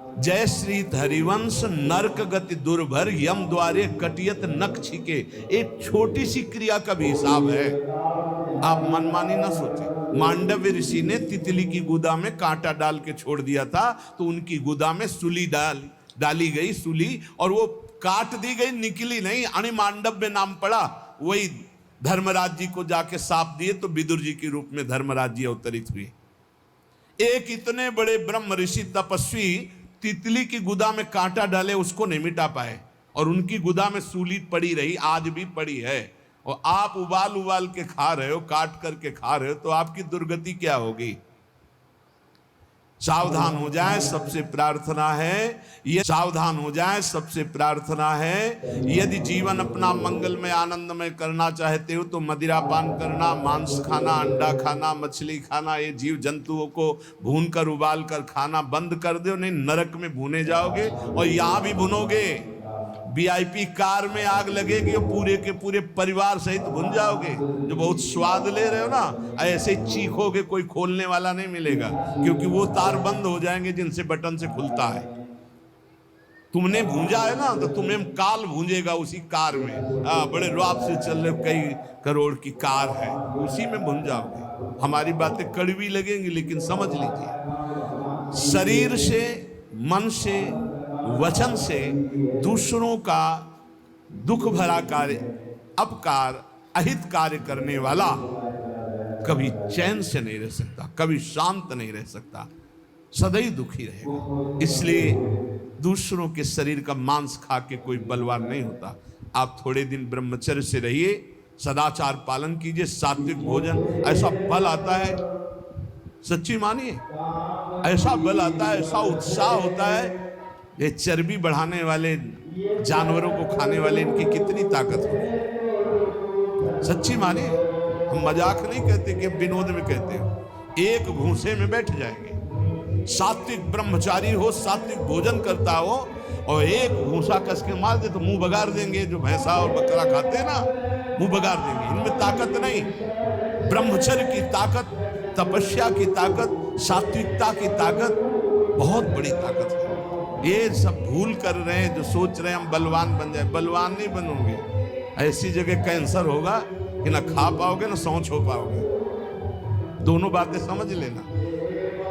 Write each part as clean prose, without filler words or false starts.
जय श्री हरिवंश नरक गति दुर्भर यम द्वारे कटियत नख छिके। एक छोटी सी क्रिया का भी हिसाब है, आप मनमानी ना सोचे। मांडव्य ऋषि ने तितली की गुदा में कांटा डाल के छोड़ दिया था, तो उनकी गुदा में सूली डाली गई सूली, और वो काट दी गई, निकली नहीं। अणि मांडव्य नाम पड़ा। वही धर्मराज जी को जाके साप दिए तो विदुर जी के रूप में धर्मराज जी अवतरित हुए। एक इतने बड़े ब्रह्म ऋषि तपस्वी तितली की गुदा में कांटा डाले, उसको नहीं मिटा पाए, और उनकी गुदा में सूली पड़ी रही, आज भी पड़ी है। और आप उबाल उबाल के खा रहे हो, काट करके खा रहे हो, तो आपकी दुर्गति क्या होगी? सावधान हो जाए, सबसे प्रार्थना है ये, सावधान हो जाए, सबसे प्रार्थना है। यदि जीवन अपना मंगलमय आनंदमय करना चाहते हो तो मदिरा पान करना, मांस खाना, अंडा खाना, मछली खाना, ये जीव जंतुओं को भून कर उबाल कर खाना बंद कर दो, नहीं नरक में भुने जाओगे। और यहां भी भुनोगे, वीआईपी कार में आग लगेगी और पूरे के पूरे परिवार सहित भुन जाओगे। जो बहुत स्वाद ले रहे हो ना, ऐसे चीखोगे, कोई खोलने वाला नहीं मिलेगा, क्योंकि वो तार बंद हो जाएंगे जिनसे बटन से खुलता है। तुमने भूंजा है ना, तो तुम्हें काल भूंजेगा उसी कार में। बड़े रुआब से चल रहे, कई करोड़ की कार है, उसी में भुन जाओगे। हमारी बातें कड़वी लगेंगी, लेकिन समझ लीजिए, शरीर से, मन से, वचन से दूसरों का दुख भरा कार्य, अपकार, अहित कार्य करने वाला कभी चैन से नहीं रह सकता, कभी शांत नहीं रह सकता, सदैव दुखी रहेगा। इसलिए दूसरों के शरीर का मांस खा के कोई बलवान नहीं होता। आप थोड़े दिन ब्रह्मचर्य से रहिए, सदाचार पालन कीजिए, सात्विक भोजन, ऐसा बल आता है, सच्ची मानिए, ऐसा बल आता है, ऐसा उत्साह होता है। ये चर्बी बढ़ाने वाले जानवरों को खाने वाले, इनकी कितनी ताकत होगी, सच्ची मानिए। हम मजाक नहीं कहते कि विनोद में कहते हो, एक घूंसे में बैठ जाएंगे। सात्विक ब्रह्मचारी हो, सात्विक भोजन करता हो, और एक घूंसा कस के मार दे तो मुंह बगाड़ देंगे। जो भैंसा और बकरा खाते हैं ना, मुंह बगाड़ देंगे। इनमें ताकत नहीं, ब्रह्मचर्य की ताकत, तपस्या की ताकत, सात्विकता की ताकत बहुत बड़ी ताकत है। ये सब भूल कर रहे हैं, जो सोच रहे हैं हम बलवान बन जाए। बलवान नहीं बनोगे, ऐसी जगह कैंसर होगा कि ना खा पाओगे ना सोच हो पाओगे। दोनों बातें समझ लेना।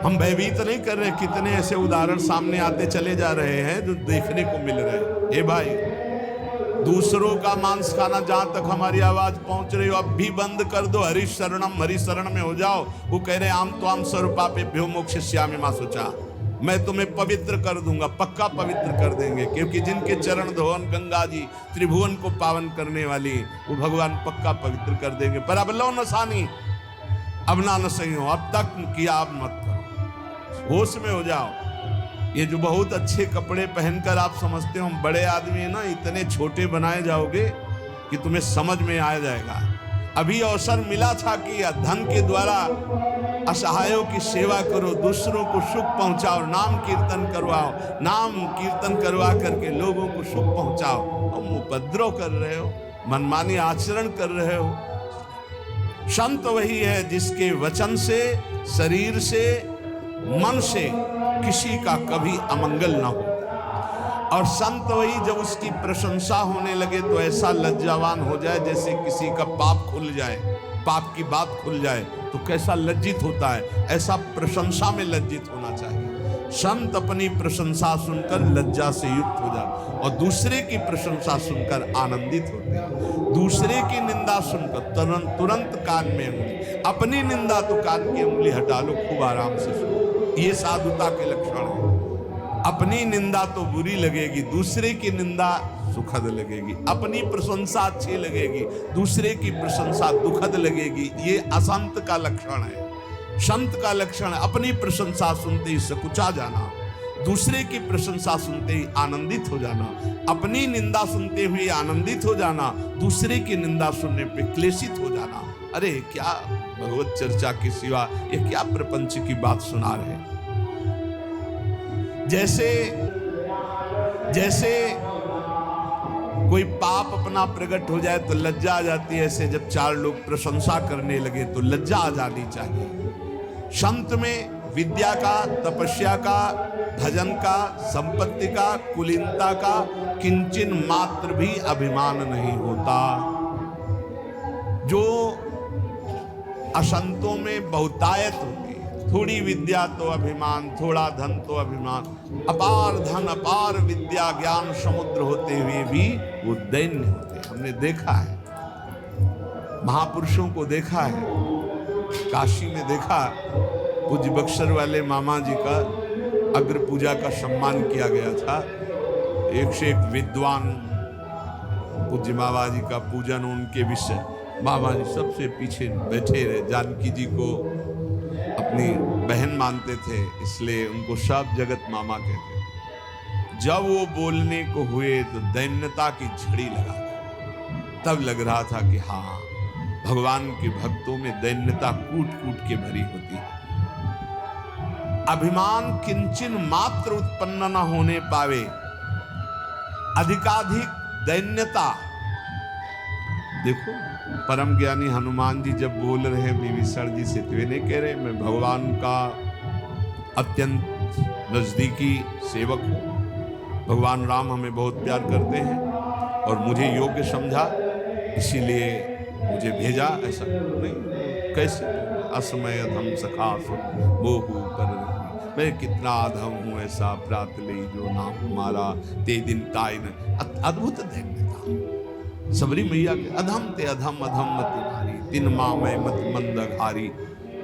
हम भयभीत नहीं कर रहे, कितने ऐसे उदाहरण सामने आते चले जा रहे हैं जो देखने को मिल रहे हैं। ए भाई, दूसरों का मांस खाना, जहां तक हमारी आवाज पहुंच रही हो, अब भी बंद कर दो। हरि शरणम, हरि शरण में हो जाओ। वो कह रहे आम तो आम स्वरूपापेभ्यो मोक्षयिष्यामि मा शुचा, मैं तुम्हें पवित्र कर दूंगा, पक्का पवित्र कर देंगे, क्योंकि जिनके चरण धोवन गंगा जी त्रिभुवन को पावन करने वाली, वो भगवान पक्का पवित्र कर देंगे। पर अब लो नसानी, अब ना नसही हो, अब तक किया अब मत करो, होश में हो जाओ। ये जो बहुत अच्छे कपड़े पहनकर आप समझते हो हम बड़े आदमी है ना, इतने छोटे बनाए जाओगे कि तुम्हें समझ में आ जाएगा। अभी अवसर मिला था कि धन के द्वारा असहायों की सेवा करो, दूसरों को सुख पहुंचाओ, नाम कीर्तन करवाओ, नाम कीर्तन करवा करके लोगों को सुख पहुंचाओ। तुम उपद्रव कर रहे हो, मनमानी आचरण कर रहे हो। संत वही है जिसके वचन से, शरीर से, मन से किसी का कभी अमंगल ना हो। और संत वही जब उसकी प्रशंसा होने लगे तो ऐसा लज्जावान हो जाए जैसे किसी का पाप खुल जाए, पाप की बात खुल जाए तो कैसा लज्जित होता है, ऐसा प्रशंसा में लज्जित होना चाहिए। संत अपनी प्रशंसा सुनकर लज्जा से युक्त हो जाए और दूसरे की प्रशंसा सुनकर आनंदित होते हैं। दूसरे की निंदा सुनकर तुरंत कान में उंगली, अपनी निंदा तो कान की उंगली हटा लो, खूब आराम से सुनो। ये साधुता के लक्षण है। अपनी निंदा तो बुरी लगेगी, दूसरे की निंदा सुखद लगेगी। अपनी प्रशंसा अच्छी लगेगी, दूसरे की प्रशंसा दुखद लगेगी। ये असंत का लक्षण है। संत का लक्षण है अपनी प्रशंसा सुनते ही सकुचा जाना, दूसरे की प्रशंसा सुनते ही आनंदित हो जाना, अपनी निंदा सुनते हुए आनंदित हो जाना, दूसरे की निंदा सुनने पे क्लेशित हो जाना। अरे क्या भगवत चर्चा के सिवा ये क्या प्रपंच की बात सुना रहे हैं। जैसे जैसे कोई पाप अपना प्रकट हो जाए तो लज्जा आ जाती है, ऐसे जब चार लोग प्रशंसा करने लगे तो लज्जा आ जानी चाहिए। संत में विद्या का, तपस्या का, धन का, संपत्ति का, कुलीनता का किंचिन मात्र भी अभिमान नहीं होता। जो असंतों में बहुतायत होती है, थोड़ी विद्या तो अभिमान, थोड़ा धन तो अभिमान, अपार धन अपार विद्या ज्ञान समुद्र होते हुए भी वो दैन्य होते हैं। हमने देखा है, महापुरुषों को देखा है, काशी में देखा, पूज्य बक्सर वाले मामा जी का अग्र पूजा का सम्मान किया गया था। एक से एक विद्वान पूज्य मामा जी का पूजन, उनके विषय मामा जी सबसे पीछे बैठे रहे। जानकी जी को अपनी बहन मानते थे, इसलिए उनको सब जगत मामा कहते। जब वो बोलने को हुए तो दैन्यता की झड़ी लगा, तब लग रहा था कि हाँ, भगवान के भक्तों में दैन्यता कूट कूट के भरी होती है। अभिमान किंचिन मात्र उत्पन्न न होने पावे, अधिकाधिक दैन्यता। देखो, परम ज्ञानी हनुमान जी जब बोल रहे हैं विभीषण जी से, तो वे नहीं कह रहे मैं भगवान का अत्यंत नजदीकी सेवक हूं, भगवान राम हमें बहुत प्यार करते हैं और मुझे योग्य समझा इसीलिए मुझे भेजा, ऐसा नहीं। कैसे असमय अधम सखा मोहू कर, मैं कितना अधम हूं ऐसा प्रात ले जो नाम हमारा ते दिन ताई न। अद्भुत दैन्यता। सबरी मैया के अधम ते अधम अधम मति नारी, तिन माँ मैं मत मंद घारी।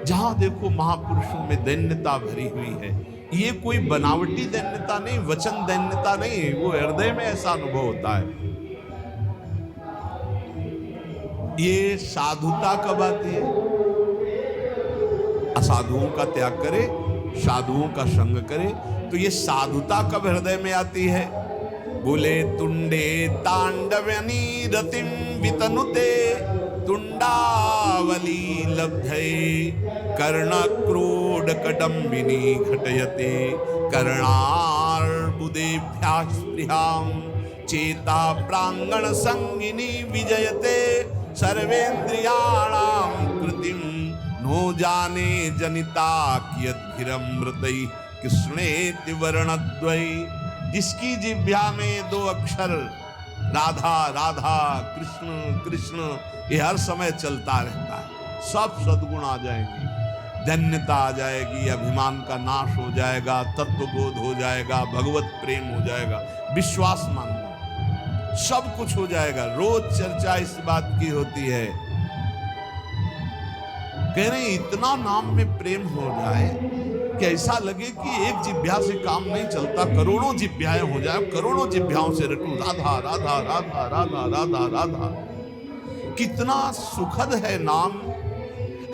जहां देखो महापुरुषों में दैन्यता भरी हुई है। ये कोई बनावटी दैन्यता नहीं, वचन दैन्यता नहीं, वो हृदय में ऐसा अनुभव होता है। ये साधुता कब आती है? असाधुओं का त्याग करे, साधुओं का संग करे, तो ये साधुता कब हृदय में आती है? बोले तुंडे तांडवनी रतिम वितनुते तुंडावली लब्धे कर्ण क्रोड कदम्बिनी घटयते कर्णार्बुदेभ्यास्पृहाम चेता प्रांगण संगिनी विजयते सर्वेन्द्रियाणाम कृतिम नो जाने जनिता कियद्भिरमृतै कृष्णेति वर्णद्वयी। जिसकी जिह्वा में 2 अक्षर राधा राधा कृष्ण कृष्ण ये हर समय चलता रहता है, सब सद्गुण आ जाएंगे, धन्यता आ जाएगी, अभिमान का नाश हो जाएगा, तत्वबोध हो जाएगा, भगवत प्रेम हो जाएगा, विश्वास मान लो, सब कुछ हो जाएगा। रोज चर्चा इस बात की होती है, कह रहे इतना नाम में प्रेम हो जाए कि ऐसा लगे कि एक जिह्वा से काम नहीं चलता, करोड़ों जिह्वाएं हो जाए, करोड़ों जिह्वाओं से रटूं राधा राधा राधा राधा राधा राधा। कितना सुखद है नाम,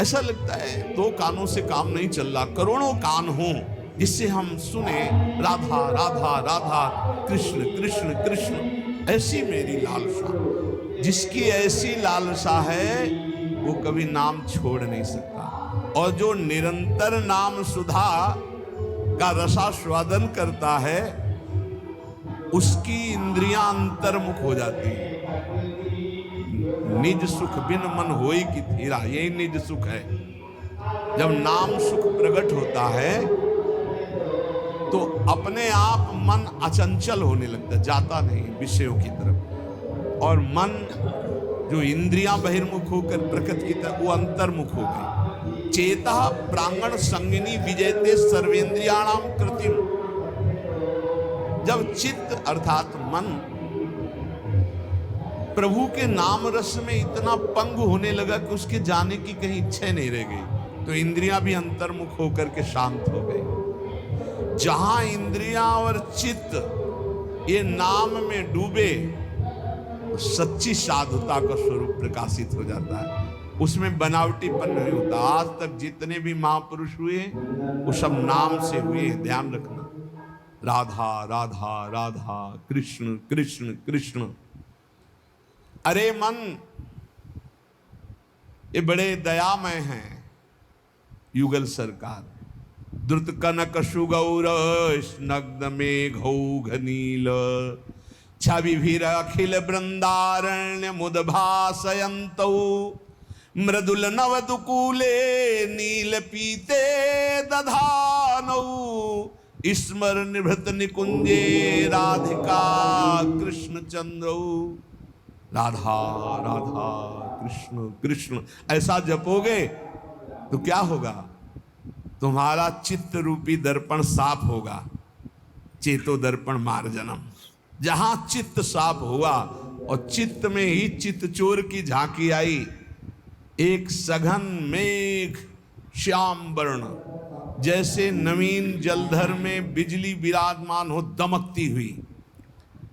ऐसा लगता है 2 कानों से काम नहीं चल रहा, करोड़ों कान हो जिससे हम सुने राधा राधा राधा कृष्ण कृष्ण कृष्ण। ऐसी मेरी लालसा, जिसकी ऐसी लालसा है वो कभी नाम छोड़ नहीं सकता। और जो निरंतर नाम सुधा का रसास्वादन करता है, उसकी इंद्रियां अंतर्मुख हो जाती है। निज सुख बिन मन होई की थीरा, यही निज सुख है। जब नाम सुख प्रकट होता है तो अपने आप मन अचंचल होने लगता है, जाता नहीं विषयों की तरफ, और मन जो इंद्रियां बहिर्मुख होकर प्रकृति की तरफ, वो अंतर्मुख हो गई। चेता प्रांगण संगिनी विजयते सर्वेन्द्रियाणाम कृतिम। जब चित्त अर्थात मन प्रभु के नाम रस में इतना पंग होने लगा कि उसके जाने की कहीं इच्छा नहीं रह गई, तो इंद्रियां भी अंतर्मुख होकर के शांत हो गई। जहां इंद्रियां और चित्त ये नाम में डूबे, सच्ची साधुता का स्वरूप प्रकाशित हो जाता है, उसमें बनावटीपन नहीं होता। आज तक जितने भी महापुरुष हुए वो सब नाम से हुए, ध्यान रखना, राधा राधा राधा कृष्ण कृष्ण कृष्ण। अरे मन, ये बड़े दयामय हैं युगल सरकार। द्रुत कनक सुगौर स्नग्ध मेघौघ नील छविभिर अखिल वृंदारण्य मुदभासयन्तौ मृदुल नवदुकूले नील पीते दधानौ स्मर निभृत निकुंजे राधिका कृष्ण चंद्र। राधा राधा कृष्ण कृष्ण ऐसा जपोगे तो क्या होगा? तुम्हारा चित्त रूपी दर्पण साफ होगा। चेतो दर्पण मार्जनम। जहां चित्त साफ हुआ और चित्त में ही चित्त चोर की झांकी आई, एक सघन मेघ श्याम वर्ण, जैसे नवीन जलधर में बिजली विराजमान हो दमकती हुई।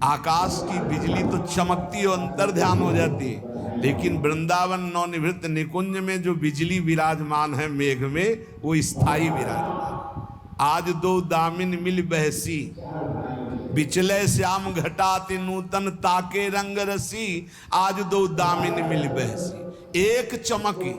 आकाश की बिजली तो चमकती और अंतर ध्यान हो जाती है, लेकिन वृंदावन नवनिवृत्त निकुंज में जो बिजली विराजमान है मेघ में, वो स्थायी विराजमान। आज दो दामिन मिल बहसी, बिचले श्याम घटाति नूतन ताके रंग रसी। आज दो दामिन मिल बहसी, एक चमकी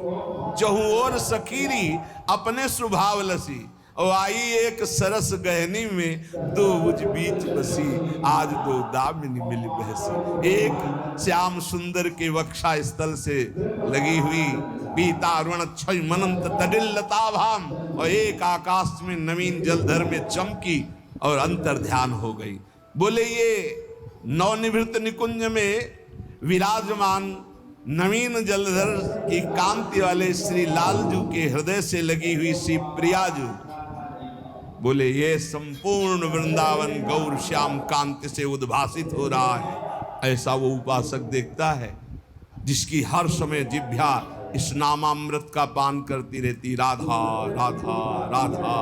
चहु और सखीरी अपने स्वभाव लसी। और आई एक सरस गहनी में दो उज बीच बसी। आज दो दामिन मिल बहसी। एक श्याम सुंदर के वक्षा स्थल से लगी हुई पीतारुण क्षय मनंत तडिल लताभाम, और एक आकाश में नवीन जलधर में चमकी और अंतर ध्यान हो गई। बोले ये नवनिवृत्त निकुंज में विराजमान नवीन जलधर की कांति वाले श्री लालजू के हृदय से लगी हुई श्री प्रियाजू। बोले ये संपूर्ण वृंदावन गौर श्याम कांति से उद्भासित हो रहा है। ऐसा वो उपासक देखता है जिसकी हर समय जिह्वा इस नामामृत का पान करती रहती। राधा राधा राधा।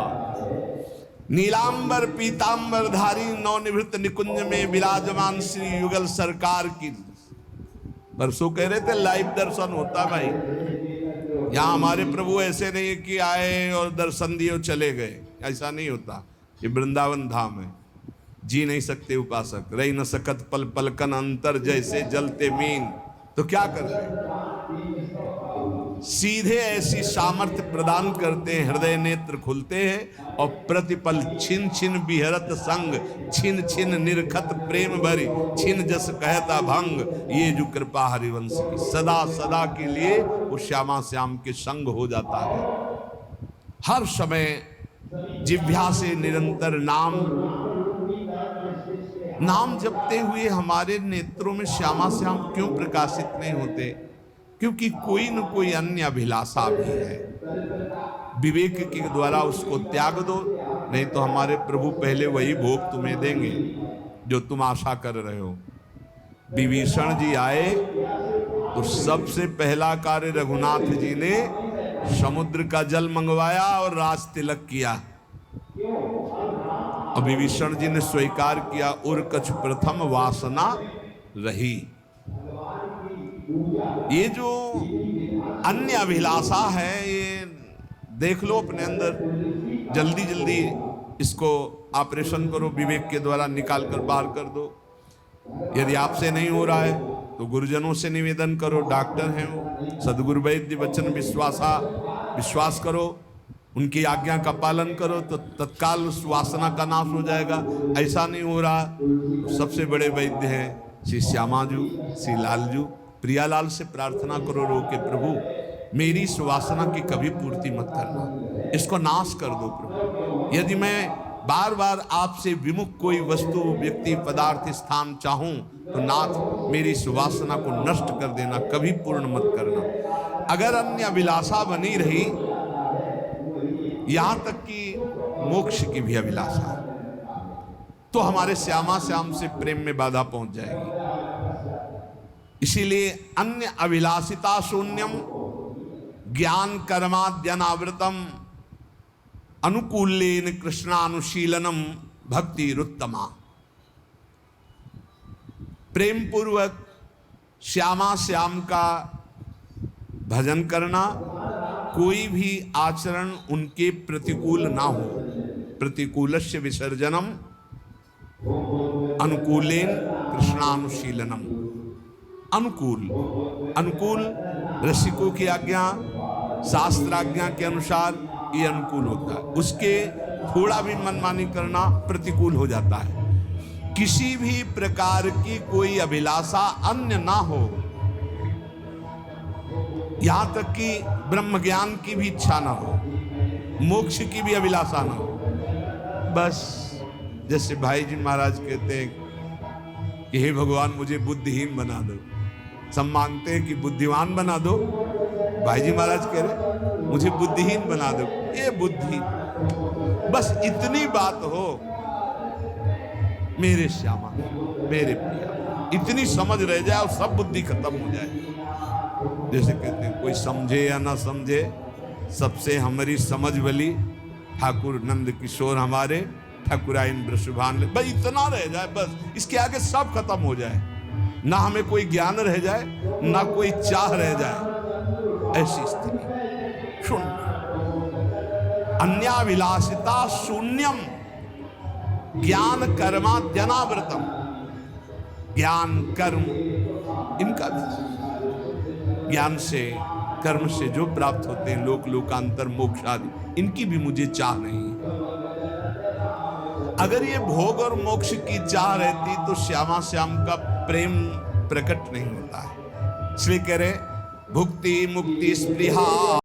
नीलांबर पीतांबर धारी नवनिवृत्त निकुंज में विराजमान श्री युगल सरकार की, परसों कह रहे थे लाइव दर्शन होता भाई। यहाँ हमारे प्रभु ऐसे नहीं कि आए और दर्शन दिए चले गए, ऐसा नहीं होता। ये वृंदावन धाम है, जी नहीं सकते उपासक। रही न सकत पल पलकन अंतर जैसे जलते मीन। तो क्या करते? सीधे ऐसी सामर्थ्य प्रदान करते हैं, हृदय नेत्र खुलते हैं और प्रतिपल छिन छिन बिहरत संग, छिन छिन निरखत प्रेम भरी, छिन जस कहता भंग। ये जो कृपा हरिवंश की सदा सदा के लिए वो श्यामा श्याम के संग हो जाता है। हर समय जिह्वा से निरंतर नाम जपते हुए हमारे नेत्रों में श्यामा श्याम क्यों प्रकाशित नहीं होते? क्योंकि कोई न कोई अन्य अभिलाषा भी है। विवेक के द्वारा उसको त्याग दो, नहीं तो हमारे प्रभु पहले वही भोग तुम्हें देंगे जो तुम आशा कर रहे हो। विभीषण जी आए तो सबसे पहला कार्य रघुनाथ जी ने समुद्र का जल मंगवाया और राज तिलक किया। और विभीषण जी ने स्वीकार किया, और कछ प्रथम वासना रही। ये जो अन्य अभिलाषा है, ये देख लो अपने अंदर, जल्दी जल्दी इसको ऑपरेशन करो, विवेक के द्वारा निकाल कर बाहर कर दो। यदि आपसे नहीं हो रहा है तो गुरुजनों से निवेदन करो, डॉक्टर हैं वो, सदगुरु वैद्य वचन विश्वास करो, उनकी आज्ञा का पालन करो तो तत्काल उस वासना का नाश हो जाएगा। ऐसा नहीं हो रहा तो सबसे बड़े वैद्य हैं श्री श्यामाजू, श्री लालजू। प्रियालाल से प्रार्थना करो, रो के प्रभु मेरी इस वासना की कभी पूर्ति मत करना, इसको नाश कर दो प्रभु। यदि मैं बार बार आपसे विमुख कोई वस्तु, व्यक्ति, पदार्थ, स्थान चाहूं तो नाथ मेरी इस वासना को नष्ट कर देना, कभी पूर्ण मत करना। अगर अन्य अभिलाषा बनी रही, यहां तक कि मोक्ष की भी अभिलाषा, तो हमारे श्यामा श्याम से प्रेम में बाधा पहुंच जाएगी। इसीलिए अन्य अभिलाषिता शून्यम ज्ञान कर्माद्यनावृतम अनुकूलेन कृष्णानुशीलनम भक्ति रुत्तमा। प्रेम पूर्वक श्यामा श्याम का भजन करना, कोई भी आचरण उनके प्रतिकूल ना हो। प्रतिकूलस्य विसर्जनम अनुकूलेन कृष्णानुशीलनम। अनुकूल रसिकों की आज्ञा, शास्त्राज्ञा के अनुसार ये अनुकूल होता है। उसके थोड़ा भी मनमानी करना प्रतिकूल हो जाता है। किसी भी प्रकार की कोई अभिलाषा अन्य ना हो, यहां तक कि ब्रह्म ज्ञान की भी इच्छा ना हो, मोक्ष की भी अभिलाषा ना हो। बस जैसे भाई जी महाराज कहते हैं कि हे भगवान मुझे बुद्धिहीन बना दो, सब मांगते हैं कि बुद्धिमान बना दो, भाई जी महाराज कह रहे मुझे बुद्धिहीन बना दो। ये बुद्धि, बस इतनी बात हो मेरे श्यामा, मेरे प्रिया, इतनी समझ रह जाए और सब बुद्धि खत्म हो जाए। जैसे कहते हैं कोई समझे या ना समझे, सबसे हमारी समझ बली, ठाकुर नंद किशोर हमारे ठाकुराइन वृषभान, बस इतना रह जाए, बस इसके आगे सब खत्म हो जाए, ना हमें कोई ज्ञान रह जाए, ना कोई चाह रह जाए, ऐसी स्थिति शून्य, अन्याभिलाषिता शून्यम, ज्ञान कर्माद्यनावृतम, ज्ञान कर्म इनका भी, ज्ञान से कर्म से जो प्राप्त होते हैं लोक लोकांतर मोक्ष आदि, इनकी भी मुझे चाह नहीं। अगर ये भोग और मोक्ष की चाह रहती तो श्यामा श्याम का प्रेम प्रकट नहीं होता है। इसलिए कह रहे भुक्ति मुक्ति स्पृहा